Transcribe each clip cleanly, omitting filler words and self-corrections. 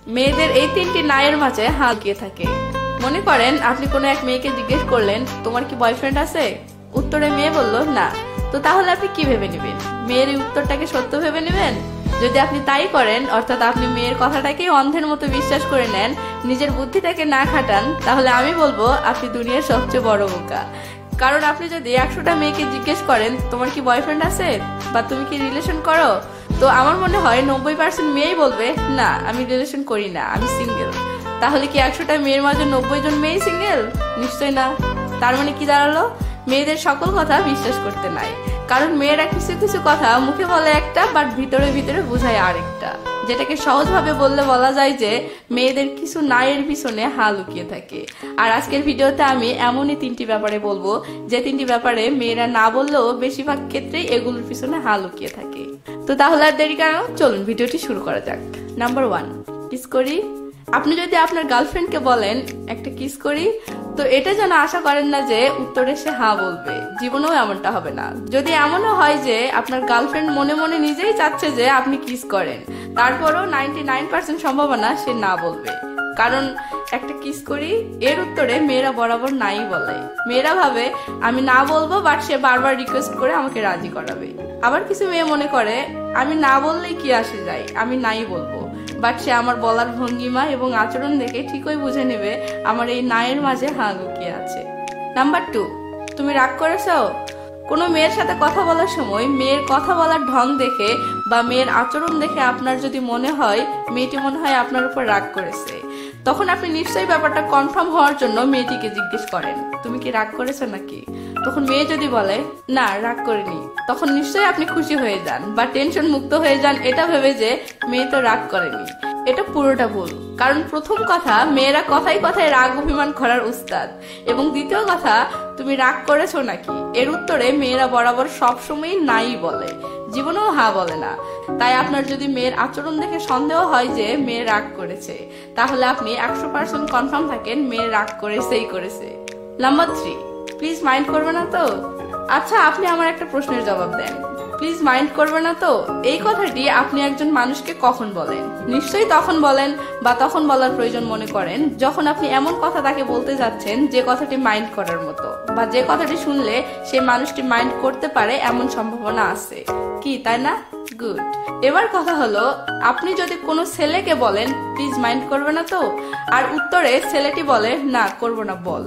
মেয়েদের এই তিনটি নায়ের মাঝে হালকিয়ে থাকে। মনে করেন আপনি কোনো এক মেয়েকে জিজ্ঞেস করলেন, তোমার কি বয়ফ্রেন্ড আছে? উত্তরে মেয়ে বলল না। তো তাহলে আপনি কি ভেবে নেবেন? মেয়ের এই উত্তরটাকে সত্য ভেবে নেবেন? যদি আপনি তাই করেন, অর্থাৎ আপনি মেয়ের কথাটাকেই অন্ধের মতো বিশ্বাস করে নেন, নিজের বুদ্ধিটাকে না খাটান, তাহলে আমি বলবো আপনি দুনিয়ার সবচেয়ে বড় বোকা। কারণ আপনি যদি 100টা মেয়েকে জিজ্ঞেস করেন তোমার কি বয়ফ্রেন্ড আছে বা তুমি কি রিলেশন করো, তো আমার মনে হয় 90% মেয়েই বলবে না, আমি রিলেশন করি না, আমি সিঙ্গেল। তাহলে কি 100টা মেয়ের মাঝে 90 জন মেয়ে সিঙ্গেল? নিশ্চয় না। তার মানে কি দাঁড়ালো? মেয়েদের সকল কথা বিশ্বাস করতে নাই। কারণ মেয়েরা কিছু কিছু কথা মুখে বলে একটা, বাট ভিতরে ভিতরে বোঝায় আরেকটা। যেটাকে সহজভাবে বললে বলা যায় যে মেয়েদের কিছু নায়ের পিছনে হা লুকিয়ে থাকে। আর আজকের ভিডিওতে আমি এমনই 3টি ব্যাপারে বলবো, যে 3টি ব্যাপারে মেয়েরা না বললেও বেশিরভাগ ক্ষেত্রেই এগুলোর পিছনে হা লুকিয়ে থাকে। তো তাহলে আর দেরি কেন, চলুন ভিডিওটি শুরু করা যাক। নাম্বার 1, কিস করি। আপনি যদি আপনার গার্লফ্রেন্ডকে বলেন একটা কিস করি, তো এটা যেন আশা করেন না যে উত্তরে সে হ্যাঁ বলবে। জীবনেও এমনটা হবে না। যদি এমনও হয় যে আপনার গার্লফ্রেন্ড মনে মনে নিজেই চাচ্ছে যে আপনি কিস করেন, তারপরও 99% সম্ভাবনা সে না বলবে। কারণ একটা কিস করি এর উত্তরে মেয়েরা বরাবর নাই বলে। মেয়েরা ভাবে আমি না বলবো, বাট সে বারবার রিকোয়েস্ট করে আমাকে রাজি করাবে। আবার কিছু মেয়ে মনে করে আমি না বললেই কি আসে যায়, আমি নাই বলবো, বাট সে আমার বলার ভঙ্গিমা এবং আচরণ দেখে ঠিকই বুঝে নেবে আমার এই নায়ের মাঝে হা লুকিয়ে আছে। নাম্বার 2, তুমি রাগ করেছো। কোনো মেয়ের সাথে কথা বলার সময় মেয়ের কথা বলার ঢং দেখে বা মেয়ের আচরণ দেখে আপনার যদি মনে হয় মেয়েটি মনে হয় আপনার উপর রাগ করেছে, তখন আপনি নিশ্চয়ই ব্যাপারটা কনফার্ম হওয়ার জন্য মেয়েটিকে জিজ্ঞেস করেন তুমি কি রাগ করেছো নাকি। তখন মেয়ে যদি বলে না রাগ করিনি, তখন নিশ্চয়ই আপনি খুশি হয়ে যান বা টেনশন মুক্ত হয়ে যান, এটা ভেবে যে মেয়ে তো রাগ করেনি। এটা পুরোটা ভুল। কারণ প্রথম কথা, মেয়েরা কথায় কথায় রাগ অভিমান করার উস্তাদ, এবং দ্বিতীয় কথা, তুমি রাগ করেছো নাকি এর উত্তরে মেয়েরা বরাবর সবসময় নাই বলে, জীবনেও হা বলে না। তাই আপনার যদি মেয়ের আচরণ দেখে সন্দেহ হয় যে মেয়ে রাগ করেছে, তাহলে আপনি 100% কনফার্ম থাকেন মেয়ে রাগ করেছেই করেছে। নাম্বার 3, প্লিজ মাইন্ড করবে না তো। আচ্ছা, আপনি আমার একটা প্রশ্নের জবাব দেন, প্লিজ মাইন্ড করবে না তো এই কথাটি আপনি একজন মানুষকে কখন বলেন? নিশ্চয়ই তখন বলেন বা তখন বলার প্রয়োজন মনে করেন যখন আপনি এমন কথা তাকে বলতে যাচ্ছেন যে কথাটি মাইন্ড করার মতো, বা যে কথাটি শুনলে সেই মানুষটি মাইন্ড করতে পারে এমন সম্ভাবনা আছে কি, তাই না? গুড। এবার কথা হলো, আপনি যদি কোনো ছেলেকে বলেন প্লিজ মাইন্ড করবে না তো, আর উত্তরে ছেলেটি বলে না করবো না বল,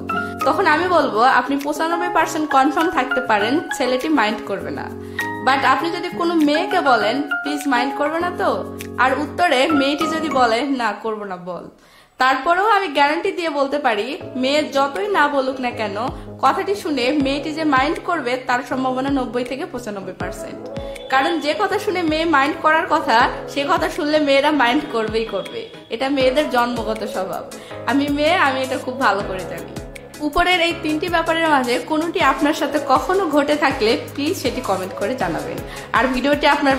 তখন আমি বলবো আপনি 95% কনফার্ম থাকতে পারেন ছেলেটি মাইন্ড করবে না। বাট আপনি যদি কোনো মেয়েকে বলেন প্লিজ মাইন্ড করবে না তো, আর উত্তরে মেয়েটি যদি বলে না করবো না বল, তারপরেও আমি গ্যারান্টি দিয়ে বলতে পারি মেয়ে যতই না বলুক না কেন, কথাটি শুনে মেয়েটি যে মাইন্ড করবে তার সম্ভাবনা 90 থেকে 95%। কারণ যে কথা শুনে মেয়ে মাইন্ড করার কথা, সে কথা শুনলে মেয়েরা মাইন্ড করবেই করবে। এটা মেয়েদের জন্মগত স্বভাব। আমি মেয়ে, আমি এটা খুব ভালো করে জানি। উপরের এই 3টি ব্যাপারের মাঝে কোনোটি আপনার সাথে কখনো ঘটে থাকলে প্লিজ সেটি কমেন্ট করে জানাবেন। আর ভিডিওটি আপনার